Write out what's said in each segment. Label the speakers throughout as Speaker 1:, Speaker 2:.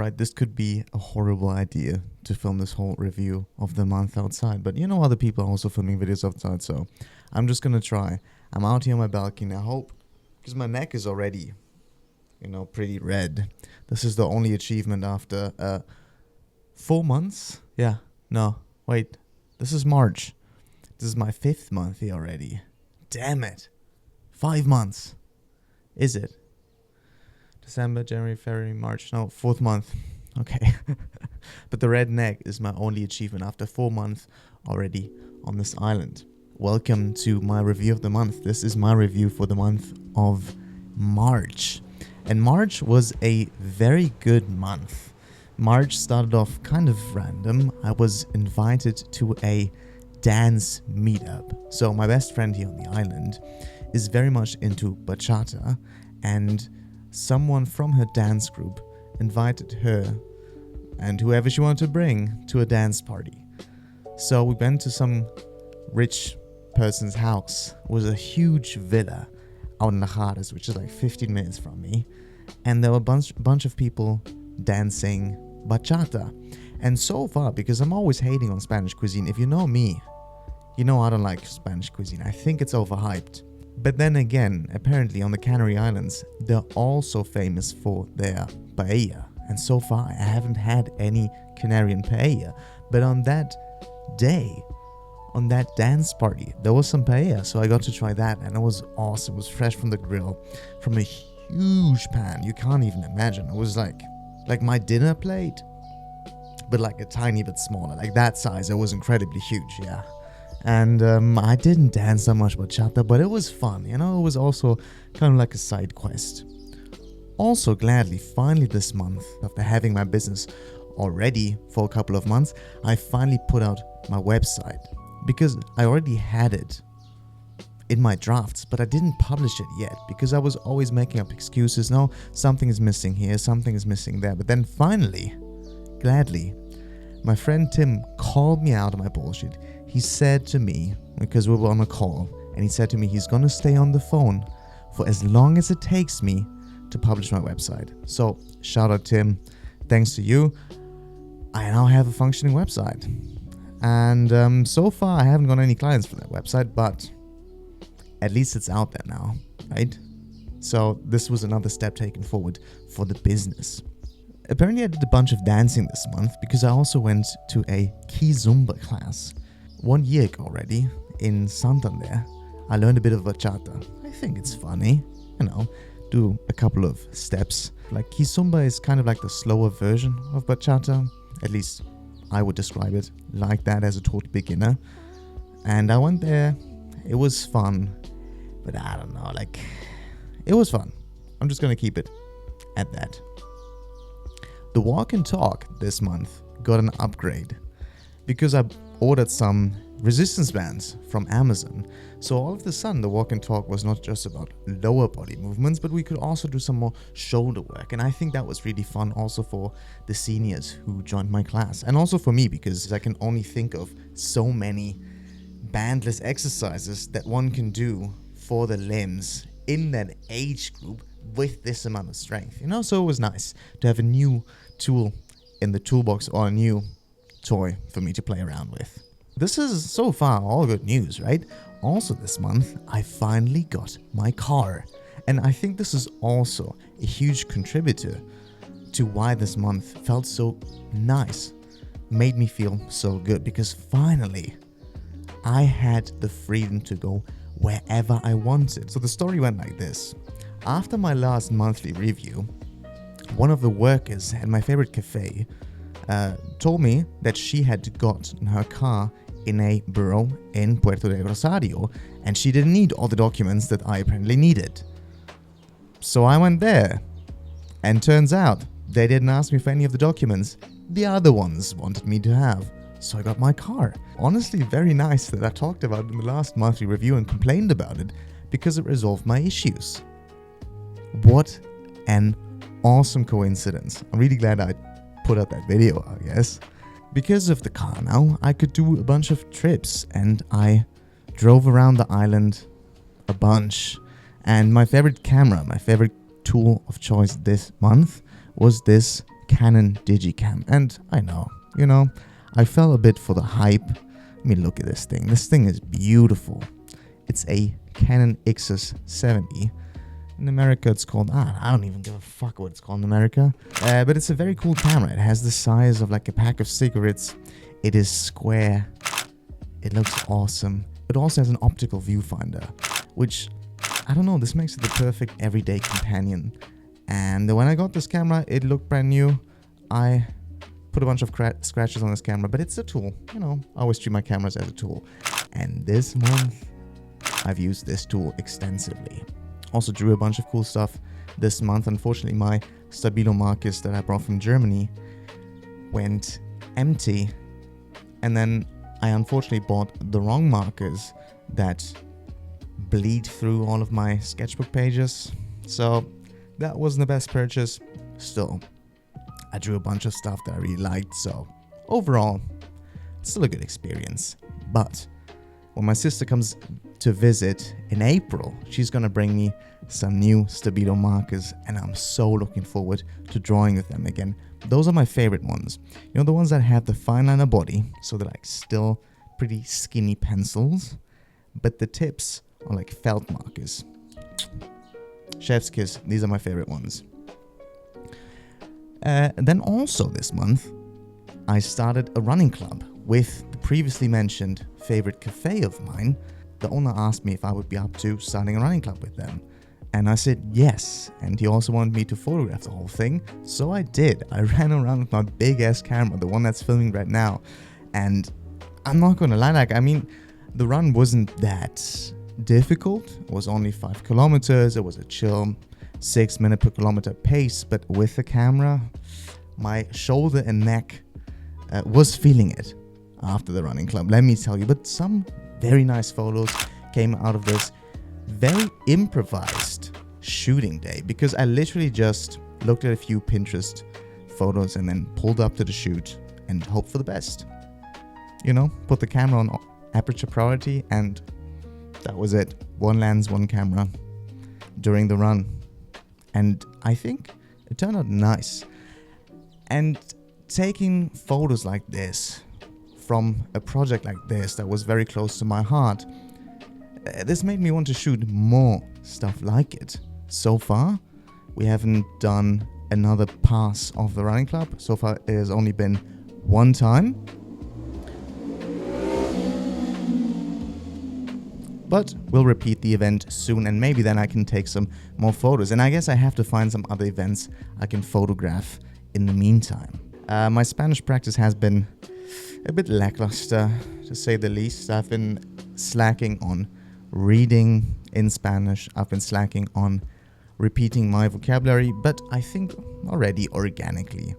Speaker 1: Alright, this could be a horrible idea to film this whole review of the month outside, but you know other people are also filming videos outside, so I'm just gonna try. I'm out here on my balcony. I hope, because my neck is already, pretty red. This is the only achievement after 4 months? Yeah, no, wait, this is March. This is my 5th month here already. Damn it. 5 months. Is it? December, January, February, March. No, 4th month. Okay. But the red neck is my only achievement after 4 months already on this island. Welcome to my review of the month. This is my review for the month of March. And March was a very good month. March started off kind of random. I was invited to a dance meetup. So my best friend here on the island is very much into bachata, and someone from her dance group invited her and whoever she wanted to bring to a dance party. So we went to some rich person's house. It was a huge villa out in Najares, which is like 15 minutes from me. And there were a bunch of people dancing bachata. And so far, because I'm always hating on Spanish cuisine, if you know me, you know I don't like Spanish cuisine. I think it's overhyped. But then again, apparently on the Canary Islands, they're also famous for their paella. And so far, I haven't had any Canarian paella. But on that day, on that dance party, there was some paella. So I got to try that, and it was awesome. It was fresh from the grill, from a huge pan. You can't even imagine. It was like my dinner plate, but like a tiny bit smaller. Like that size. It was incredibly huge, yeah. And I didn't dance that much bachata, but it was fun, It was also kind of like a side quest. Also, gladly, finally this month, after having my business already for a couple of months, I finally put out my website. Because I already had it in my drafts, but I didn't publish it yet, because I was always making up excuses. No, something is missing here, something is missing there. But then finally, gladly, my friend Tim called me out of my bullshit. He said to me, because we were on a call, and he said to me he's gonna stay on the phone for as long as it takes me to publish my website. So, shout out Tim, thanks to you, I now have a functioning website. And so far I haven't got any clients for that website, but at least it's out there now, right? So this was another step taken forward for the business. Apparently I did a bunch of dancing this month because I also went to a Kizomba class. 1 year ago already, in Santander, I learned a bit of bachata. I think it's funny, do a couple of steps. Like Kizomba is kind of like the slower version of bachata. At least I would describe it like that as a total beginner. And I went there, it was fun, but I don't know, it was fun. I'm just gonna keep it at that. The walk and talk this month got an upgrade because I ordered some resistance bands from Amazon. So all of a sudden the walk and talk was not just about lower body movements, but we could also do some more shoulder work. And I think that was really fun also for the seniors who joined my class. And also for me, because I can only think of so many bandless exercises that one can do for the limbs in that age group with this amount of strength. So it was nice to have a new tool in the toolbox, or a new toy for me to play around with. This is so far all good news, right? Also this month, I finally got my car. And I think this is also a huge contributor to why this month felt so nice, made me feel so good, because finally I had the freedom to go wherever I wanted. So the story went like this. After my last monthly review, one of the workers at my favorite cafe told me that she had gotten her car in a bureau in Puerto de Rosario, and she didn't need all the documents that I apparently needed. So I went there, and turns out they didn't ask me for any of the documents the other ones wanted me to have. So I got my car. Honestly, very nice that I talked about it in the last monthly review and complained about it, because it resolved my issues. What an awesome coincidence. I'm really glad I put out that video, I guess. Because of the car now, I could do a bunch of trips, and I drove around the island a bunch. And my favorite camera, my favorite tool of choice this month was this Canon Digicam. And I know, I fell a bit for the hype. Let me look at this thing. This thing is beautiful. It's a Canon Ixus 70. In America, it's called, I don't even give a fuck what it's called in America. But it's a very cool camera. It has the size of like a pack of cigarettes. It is square. It looks awesome. It also has an optical viewfinder, which, I don't know, this makes it the perfect everyday companion. And when I got this camera, it looked brand new. I put a bunch of scratches on this camera, but it's a tool. I always treat my cameras as a tool. And this month, I've used this tool extensively. Also drew a bunch of cool stuff this month. Unfortunately, my Stabilo markers that I brought from Germany went empty. And then I unfortunately bought the wrong markers that bleed through all of my sketchbook pages. So that wasn't the best purchase. Still, I drew a bunch of stuff that I really liked. So overall, it's still a good experience. But when my sister comes to visit in April, she's gonna bring me some new Stabilo markers, and I'm so looking forward to drawing with them again. Those are my favorite ones. The ones that have the fine liner body, so they're like still pretty skinny pencils, but the tips are like felt markers. Chef's kiss, these are my favorite ones. Then also this month, I started a running club with the previously mentioned favorite cafe of mine. The owner asked me if I would be up to starting a running club with them. And I said yes, and he also wanted me to photograph the whole thing, so I did. I ran around with my big ass camera, the one that's filming right now, and I'm not gonna lie, the run wasn't that difficult. It was only 5 kilometers, it was a chill 6 minute per kilometer pace, but with the camera, my shoulder and neck was feeling it after the running club, let me tell you. But some very nice photos came out of this very improvised shooting day, because I literally just looked at a few Pinterest photos and then pulled up to the shoot and hoped for the best. Put the camera on aperture priority, and that was it. One lens, one camera during the run. And I think it turned out nice. And taking photos like this from a project like this that was very close to my heart, this made me want to shoot more stuff like it. So far, we haven't done another pass of the running club. So far, it has only been one time. But we'll repeat the event soon, and maybe then I can take some more photos. And I guess I have to find some other events I can photograph in the meantime. My Spanish practice has been a bit lackluster, to say the least. I've been slacking on reading in Spanish. I've been slacking on repeating my vocabulary, but I think already organically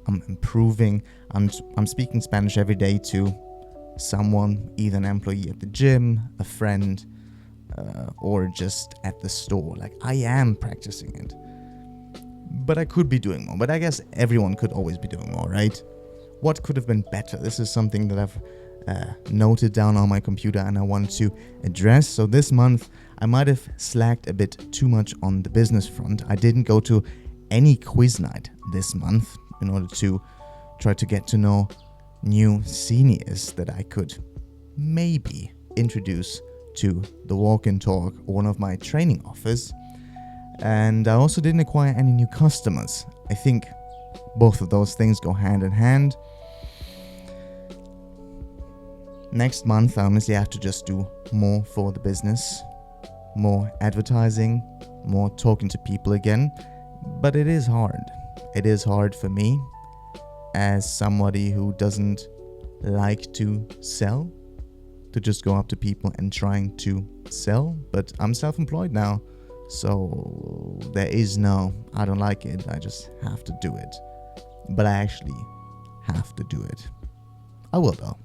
Speaker 1: I'm improving. I'm speaking Spanish every day to someone, either an employee at the gym, a friend, or just at the store. Like, I am practicing it, but I could be doing more. But I guess everyone could always be doing more, right? What could have been better? This is something that I've noted down on my computer and I want to address. So this month I might have slacked a bit too much on the business front. I didn't go to any quiz night this month in order to try to get to know new seniors that I could maybe introduce to the walk and talk or one of my training offers. And I also didn't acquire any new customers. I think both of those things go hand in hand. Next month, I honestly have to just do more for the business, more advertising, more talking to people again. But it is hard. It is hard for me as somebody who doesn't like to sell, to just go up to people and trying to sell. But I'm self-employed now, so there is no, I don't like it, I just have to do it. But I actually have to do it. I will though.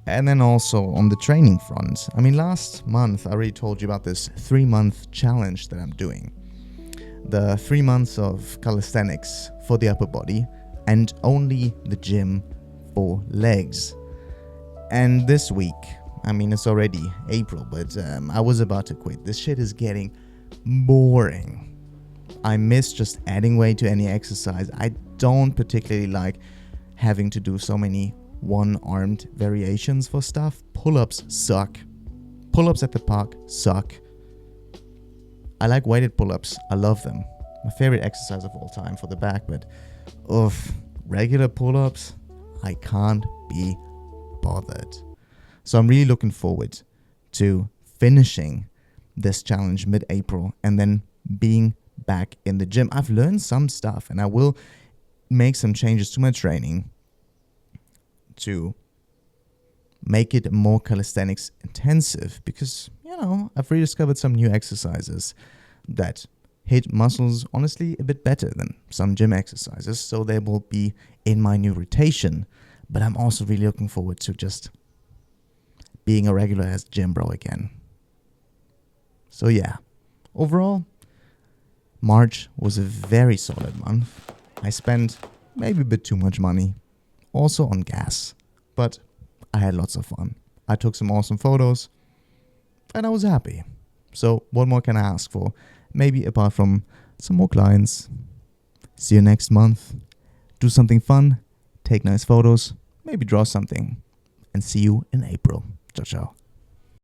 Speaker 1: And then also on the training front, last month I already told you about this 3-month challenge that I'm doing. The 3 months of calisthenics for the upper body and only the gym for legs. And this week, it's already April, but I was about to quit. This shit is getting boring. I miss just adding weight to any exercise. I don't particularly like having to do so many one-armed variations for stuff. Pull-ups suck. Pull-ups at the park suck. I like weighted pull-ups. I love them. My favorite exercise of all time for the back, but regular pull-ups, I can't be bothered. So I'm really looking forward to finishing this challenge mid-April and then being back in the gym. I've learned some stuff and I will make some changes to my training to make it more calisthenics intensive because, I've rediscovered some new exercises that hit muscles honestly a bit better than some gym exercises. So they will be in my new rotation. But I'm also really looking forward to just being a regular as gym bro again. So yeah, overall, March was a very solid month. I spent maybe a bit too much money, also on gas, but I had lots of fun. I took some awesome photos, and I was happy. So what more can I ask for? Maybe apart from some more clients. See you next month. Do something fun, take nice photos, maybe draw something, and see you in April. Ciao, ciao.